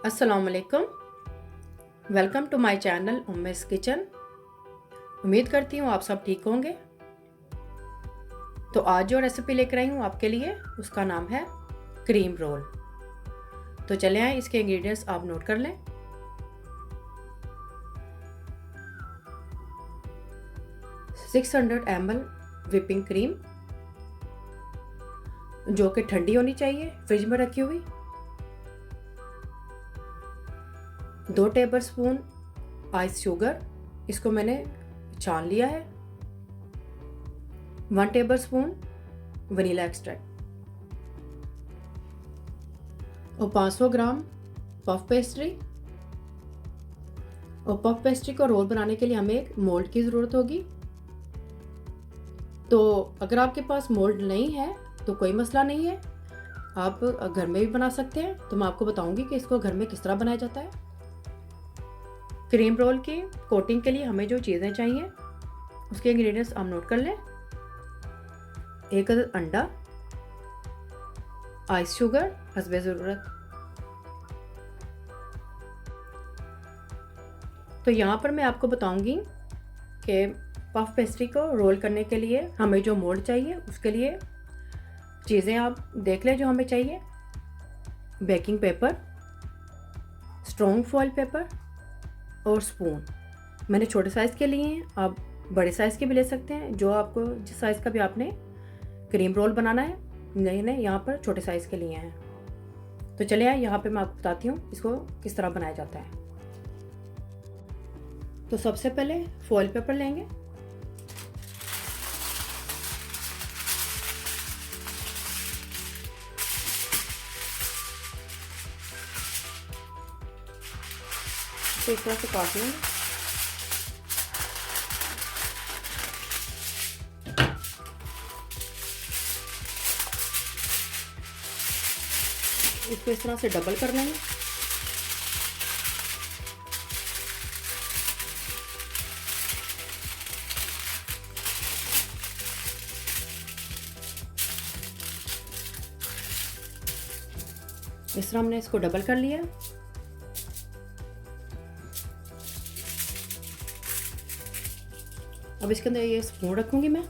अस्सलाम वालेकुम। Welcome to my channel Ummes kitchen. उम्मीद करती हूँ आप सब ठीक होंगे। तो आज जो रेसिपी लेकर आई हूँ आपके लिए उसका नाम है क्रीम रोल। तो चले आए, इसके इंग्रेडिएंट्स आप नोट कर लें। सिक्स 600 ml व्हिपिंग क्रीम जो कि ठंडी होनी चाहिए, फ्रिज में रखी हुई। 2 टेबलस्पून आइस शुगर, इसको मैंने छान लिया है। 1 टेबलस्पून वनीला एक्सट्रैक्ट और 500 ग्राम पफ पेस्ट्री। और पफ पेस्ट्री को रोल बनाने के लिए हमें एक मोल्ड की ज़रूरत होगी। तो अगर आपके पास मोल्ड नहीं है तो कोई मसला नहीं है, आप घर में भी बना सकते हैं। तो मैं आपको बताऊंगी कि इसको घर में किस तरह बनाया जाता है। क्रीम रोल की कोटिंग के लिए हमें जो चीज़ें चाहिए उसके इंग्रेडिएंट्स आप नोट कर लें। 1 अदद अंडा, आइस शुगर हस्बे ज़रूरत। तो यहाँ पर मैं आपको बताऊंगी कि पफ पेस्ट्री को रोल करने के लिए हमें जो मोल्ड चाहिए उसके लिए चीज़ें आप देख लें जो हमें चाहिए। Baking paper, strong foil paper और स्पून। मैंने छोटे साइज़ के लिए हैं, आप बड़े साइज़ के भी ले सकते हैं, जो आपको जिस साइज़ का भी आपने क्रीम रोल बनाना है। मैंने यहाँ पर छोटे साइज़ के लिए हैं। तो चलिए यहाँ पे मैं आपको बताती हूँ इसको किस तरह बनाया जाता है। तो सबसे पहले फॉइल पेपर लेंगे। तो इस तरह से काट लेंगे। इसको इस तरह से डबल कर लेंगे। इस तरह हमने इसको डबल कर लिया। अब इसके अंदर ये स्पून रखूंगी मैं।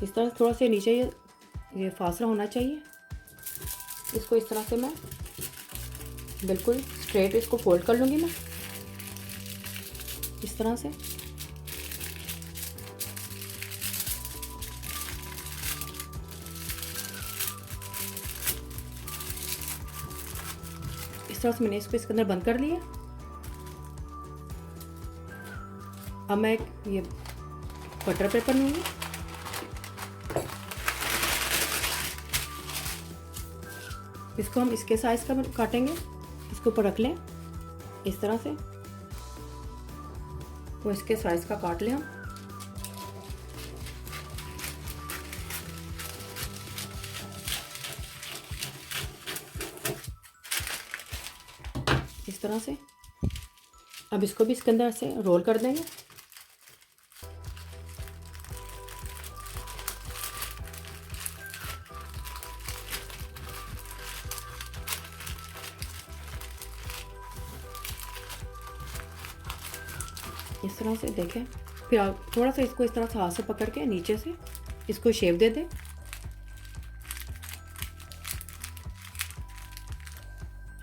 इस तरह थोड़ा सा नीचे ये फासला होना चाहिए। इसको इस तरह से मैं बिल्कुल स्ट्रेट इसको फोल्ड कर लूँगी मैं इस तरह से। इस तरह से मैंने इसको इसके अंदर बंद कर लिया। अब मैं ये बटर पेपर लूँगी। इसको हम इसके साइज़ का काटेंगे। इसके ऊपर रख लें इस तरह से, वो इसके साइज़ का काट लें हम। इस तरह से। अब इसको भी इसके अंदर से रोल कर देंगे। इस तरह से देखें। फिर आप थोड़ा सा इसको इस तरह से हाथ से पकड़ के नीचे से इसको शेप दे दें।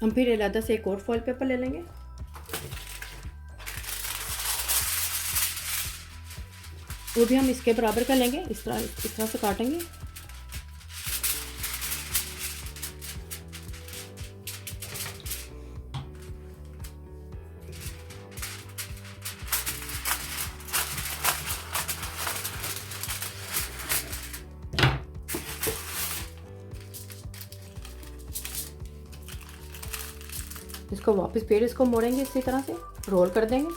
हम फिर अलग से एक और फॉइल पेपर ले लेंगे। वो भी हम इसके बराबर का लेंगे। इस तरह से काटेंगे। इसको वापस फिर इसको मोड़ेंगे, इसी तरह से रोल कर देंगे।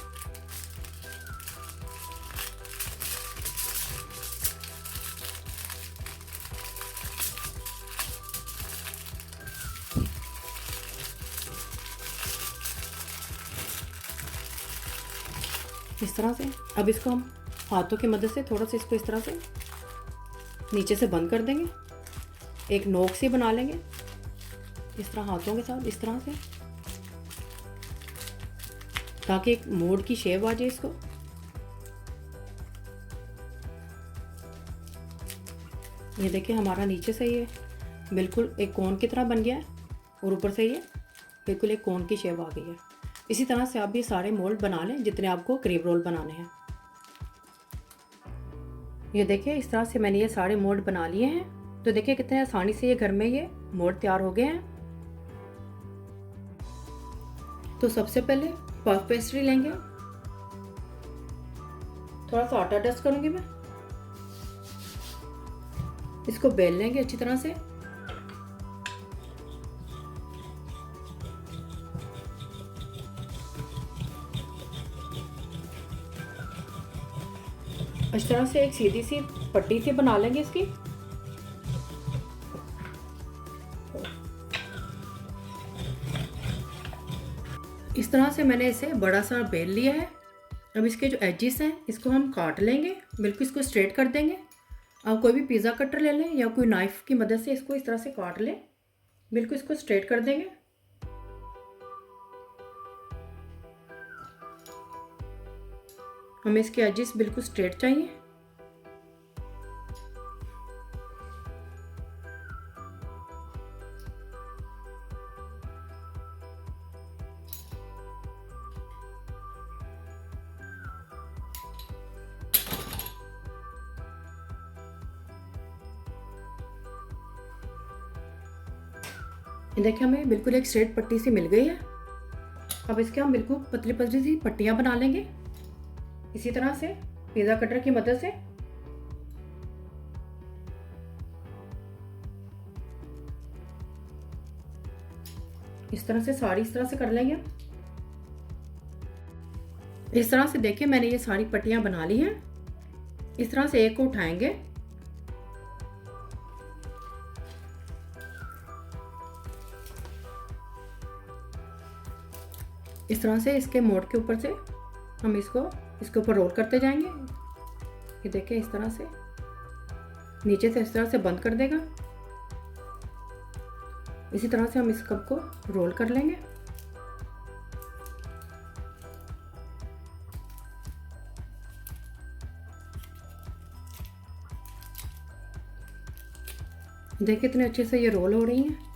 इस तरह से। अब इसको हम हाथों की मदद से थोड़ा सा इसको इस तरह से नीचे से बंद कर देंगे। एक नोक सी बना लेंगे इस तरह हाथों के साथ, इस तरह से, ताकि एक मोड़ की शेप आ जाए इसको। ये देखिए हमारा नीचे से ये बिल्कुल एक कोन की तरह बन गया है और ऊपर से ये बिल्कुल एक कोन की शेप आ गई है। इसी तरह से आप ये सारे मोल्ड बना लें जितने आपको क्रीम रोल बनाने हैं। ये देखिए इस तरह से मैंने ये सारे मोल्ड बना लिए हैं। तो देखिए कितने आसानी से ये घर में ये मोल्ड तैयार हो गए हैं। तो सबसे पहले पफ पेस्ट्री लेंगे, थोड़ा सा आटा डस्ट करूंगी मैं, इसको बेल लेंगे अच्छी तरह से। इस तरह से एक सीधी सी पट्टी सी बना लेंगे इसकी। इस तरह से मैंने इसे बड़ा सा बेल लिया है। अब इसके जो एजेस हैं इसको हम काट लेंगे, बिल्कुल इसको स्ट्रेट कर देंगे। आप कोई भी पिज़्ज़ा कटर ले लें या कोई नाइफ की मदद से इसको इस तरह से काट लें, बिल्कुल इसको स्ट्रेट कर देंगे। हमें इसके एजेस बिल्कुल स्ट्रेट चाहिए। देखिए हमें बिल्कुल एक स्ट्रेट पट्टी सी मिल गई है। अब इसके हम बिल्कुल पतली पतली सी पट्टियां बना लेंगे इसी तरह से पिज़्ज़ा कटर की मदद से। इस तरह से सारी इस तरह से कर लेंगे। इस तरह से देखिए मैंने ये सारी पट्टियां बना ली हैं। इस तरह से एक को उठाएंगे, इस तरह से इसके मोड़ के ऊपर से हम इसके ऊपर रोल करते जाएंगे। ये देखिए इस तरह से नीचे से इस तरह से बंद कर देगा। इसी तरह से हम इस कप को रोल कर लेंगे। देखिए कितने अच्छे से ये रोल हो रही हैं।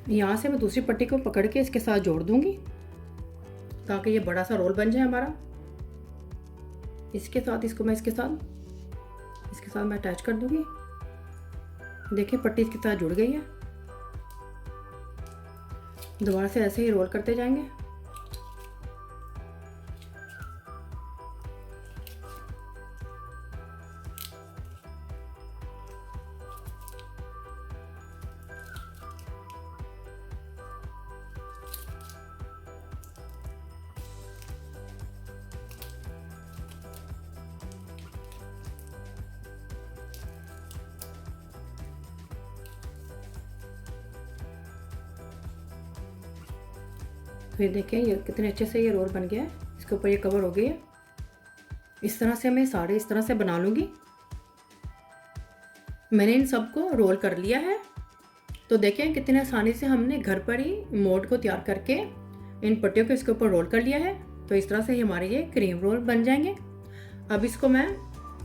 यहाँ से मैं दूसरी पट्टी को पकड़ के इसके साथ जोड़ दूंगी ताकि ये बड़ा सा रोल बन जाए हमारा। इसके साथ इसको मैं इसके साथ मैं अटैच कर दूंगी। देखिए पट्टी इसके साथ जुड़ गई है। दोबारा से ऐसे ही रोल करते जाएंगे। तो ये देखें ये कितने अच्छे से ये रोल बन गया है। इसके ऊपर ये कवर हो गई है। इस तरह से मैं सारे इस तरह से बना लूँगी। मैंने इन सबको रोल कर लिया है। तो देखें कितने आसानी से हमने घर पर ही मोल्ड को तैयार करके इन पट्टियों को इसके ऊपर रोल कर लिया है। तो इस तरह से ही हमारे ये क्रीम रोल बन जाएंगे। अब इसको मैं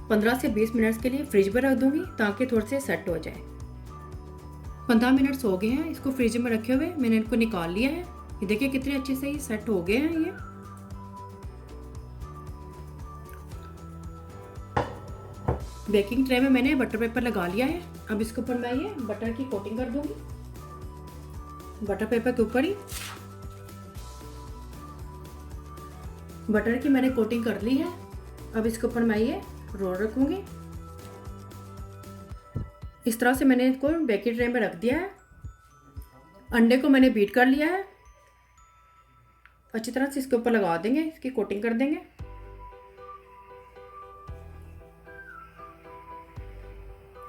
15 से 20 मिनट्स के लिए फ्रिज में रख दूँगी ताकि थोड़े से सेट हो जाए। 15 मिनट्स हो गए हैं इसको फ्रिज में रखे हुए। मैंने इनको निकाल लिया है। ये देखिए कितने अच्छे से ये सेट हो गए हैं। ये बेकिंग ट्रे में मैंने बटर पेपर लगा लिया है। अब इसके ऊपर मैं ये बटर की कोटिंग कर दूंगी। बटर पेपर के ऊपर ही बटर की मैंने कोटिंग कर ली है। अब इसके ऊपर मैं ये रोल रखूंगी। इस तरह से मैंने इसको बेकिंग ट्रे में रख दिया है। अंडे को मैंने बीट कर लिया है। अच्छी तरह से इसके ऊपर लगा देंगे, इसकी कोटिंग कर देंगे।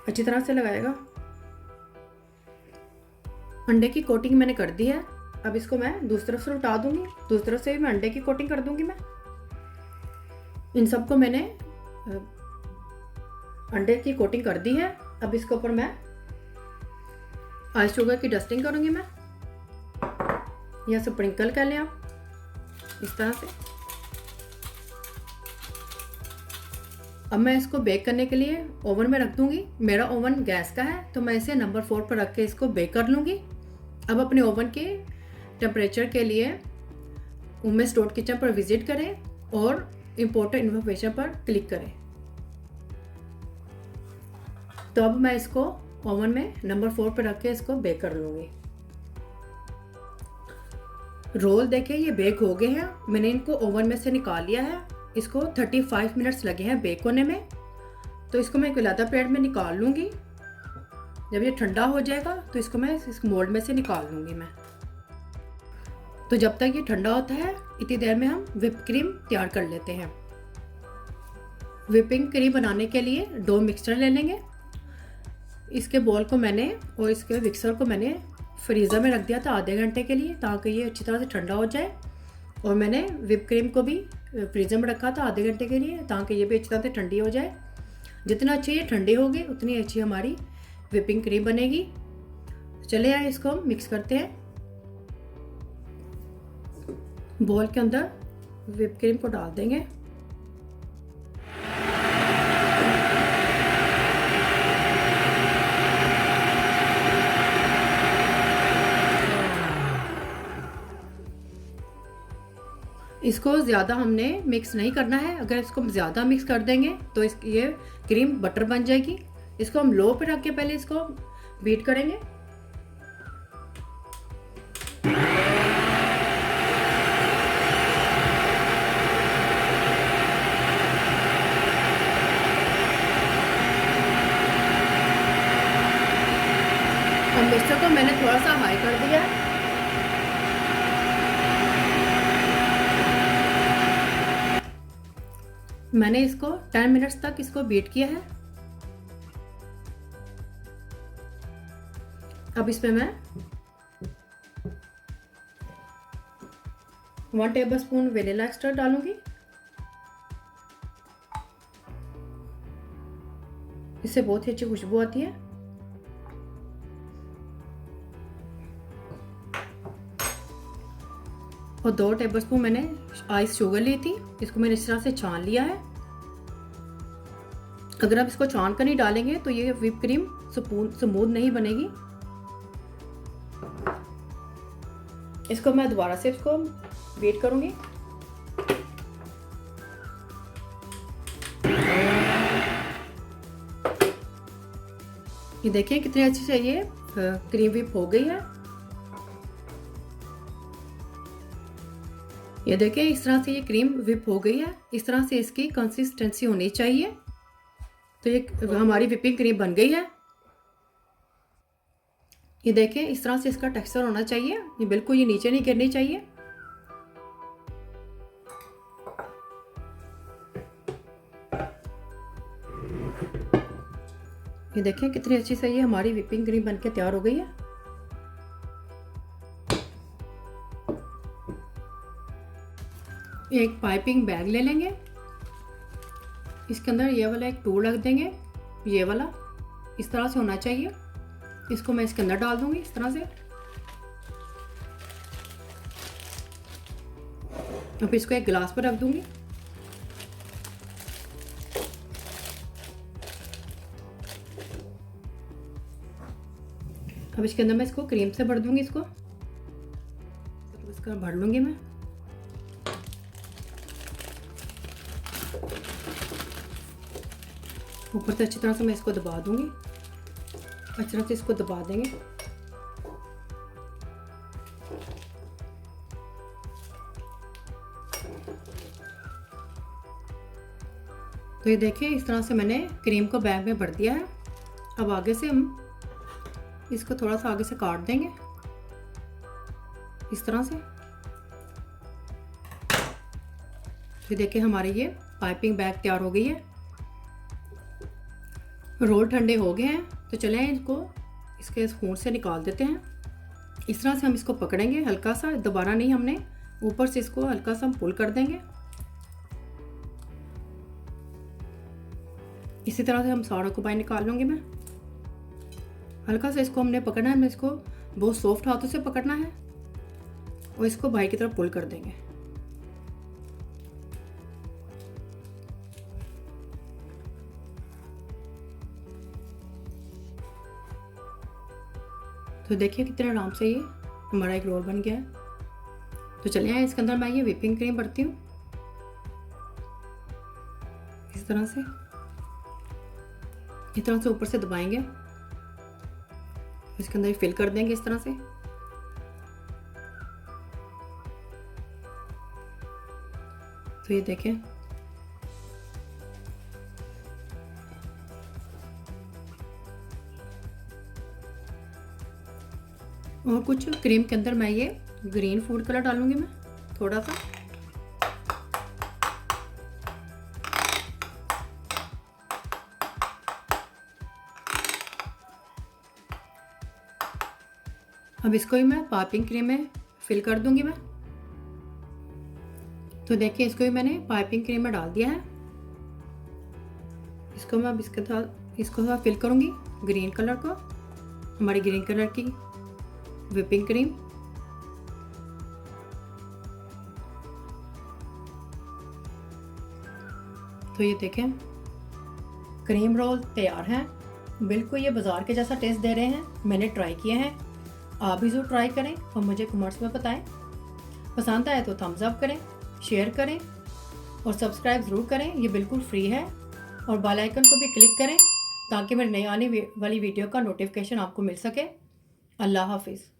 अच्छी तरह से लगाएगा। अंडे की कोटिंग मैंने कर दी है। अब इसको मैं दूसरी तरफ से उल्टा दूंगी, दूसरी तरफ से भी मैं अंडे की कोटिंग कर दूंगी। मैं इन सबको मैंने अंडे की कोटिंग कर दी है। अब इसके ऊपर मैं आइस शुगर की डस्टिंग करूंगी। मैं या स्प्रिंकल कर लें आप इस तरह से। अब मैं इसको बेक करने के लिए ओवन में रख दूंगी। मेरा ओवन गैस का है तो मैं इसे नंबर 4 पर रख के इसको बेक कर लूंगी। अब अपने ओवन के टेम्परेचर के लिए उमेश डॉट किचन पर विजिट करें और इम्पोर्टेंट इन्फॉर्मेशन पर क्लिक करें। तो अब मैं इसको ओवन में नंबर 4 पर रख के इसको बेक कर लूंगी। रोल देखिए ये बेक हो गए हैं। मैंने इनको ओवन में से निकाल लिया है। इसको 35 मिनट्स लगे हैं बेक होने में। तो इसको मैं एक अलग प्लेट में निकाल लूंगी। जब ये ठंडा हो जाएगा तो इसको मैं इस मोल्ड में से निकाल लूंगी मैं। तो जब तक ये ठंडा होता है इतनी देर में हम व्हिप क्रीम तैयार कर लेते हैं। व्हिपिंग क्रीम बनाने के लिए डो मिक्सचर ले लेंगे। इसके बॉल को मैंने और इसके मिक्सर को मैंने फ्रीज़र में रख दिया था आधे घंटे के लिए, ताकि ये अच्छी तरह से ठंडा हो जाए। और मैंने व्हिप क्रीम को भी फ्रीज़र में रखा था आधे घंटे के लिए, ताकि ये भी अच्छी तरह से ठंडी हो जाए। जितना अच्छी ये ठंडी होगी उतनी अच्छी हमारी व्हिपिंग क्रीम बनेगी। चले आए इसको हम मिक्स करते हैं। बॉल के अंदर व्हिप क्रीम को डाल देंगे। इसको ज़्यादा हमने मिक्स नहीं करना है। अगर इसको ज़्यादा मिक्स कर देंगे तो ये क्रीम बटर बन जाएगी। इसको हम लो पे रख के पहले इसको बीट करेंगे। और मिक्सर को मैंने थोड़ा सा हाई कर दिया। मैंने इसको 10 मिनट्स तक इसको बीट किया है। अब इसमें मैं 1 टेबलस्पून वेनिला एक्सट्रैक्ट डालूंगी। इससे बहुत ही अच्छी खुशबू आती है। और 2 टेबलस्पून मैंने आइस शुगर ली थी। इसको मैंने इस तरह से छान लिया है। अगर आप इसको छान कर नहीं डालेंगे तो ये व्हिप क्रीम स्मूथ नहीं बनेगी। इसको मैं दोबारा से इसको बीट करूंगी। ये देखिए कितनी अच्छी से ये क्रीम व्हिप हो गई है। ये देखिए इस तरह से ये क्रीम व्हिप हो गई है। इस तरह से इसकी कंसिस्टेंसी होनी चाहिए। तो ये हमारी व्हिपिंग क्रीम बन गई है। ये देखिए इस तरह से इसका टेक्सचर होना चाहिए। ये बिल्कुल ये नीचे नहीं गिरनी चाहिए। ये देखिए कितनी अच्छी से ये हमारी व्हिपिंग क्रीम बनके तैयार हो गई है। एक पाइपिंग बैग ले लेंगे। इसके अंदर ये वाला एक टूल रख देंगे। ये वाला इस तरह से होना चाहिए। इसको मैं इसके अंदर डाल दूंगी इस तरह से। अब इसको एक गिलास पर रख दूंगी। अब इसके अंदर मैं इसको क्रीम से भर दूंगी। इसको तो इसका भर लूंगी मैं। ऊपर से अच्छी तरह से मैं इसको दबा दूंगी। अच्छी तरह से इसको दबा देंगे। तो ये देखिए इस तरह से मैंने क्रीम को बैग में भर दिया है। अब आगे से हम इसको थोड़ा सा आगे से काट देंगे इस तरह से। तो देखिए हमारे ये पाइपिंग बैग तैयार हो गई है। रोल ठंडे हो गए हैं, तो चलें इनको इसके स्पून से निकाल देते हैं। इस तरह से हम इसको पकड़ेंगे, हल्का सा, दोबारा नहीं, हमने ऊपर से इसको हल्का सा हम पुल कर देंगे। इसी तरह से हम सारों को बाहर निकाल लूँगी मैं। हल्का सा इसको हमने पकड़ना है, हमें इसको बहुत सॉफ्ट हाथों से पकड़ना है और इसको बाहर की तरफ पुल कर देंगे। तो देखिए कितने आराम से ये हमारा एक रोल बन गया है। तो चलिए इसके अंदर मैं ये व्हिपिंग क्रीम भरती हूँ इस तरह से, इस तरह से ऊपर से दबाएंगे, इसके अंदर फिल कर देंगे इस तरह से। तो ये देखें और कुछ क्रीम के अंदर मैं ये ग्रीन फूड कलर डालूंगी मैं थोड़ा सा। अब इसको ही मैं पाइपिंग क्रीम में फिल कर दूंगी मैं। तो देखिए इसको ही मैंने पाइपिंग क्रीम में डाल दिया है। इसको मैं अब इसके साथ इसको फिल करूंगी ग्रीन कलर को, हमारी ग्रीन कलर की व्हिपिंग क्रीम। तो ये देखें क्रीम रोल तैयार हैं। बिल्कुल ये बाज़ार के जैसा टेस्ट दे रहे हैं। मैंने ट्राई किए हैं, आप भी ज़रूर ट्राई करें और मुझे कमेंट्स में बताएं। पसंद आए तो थम्स अप करें, शेयर करें और सब्सक्राइब ज़रूर करें, ये बिल्कुल फ्री है। और बेल आइकन को भी क्लिक करें ताकि मेरी नई आने वाली वीडियो का नोटिफिकेशन आपको मिल सके। अल्लाह हाफिज़।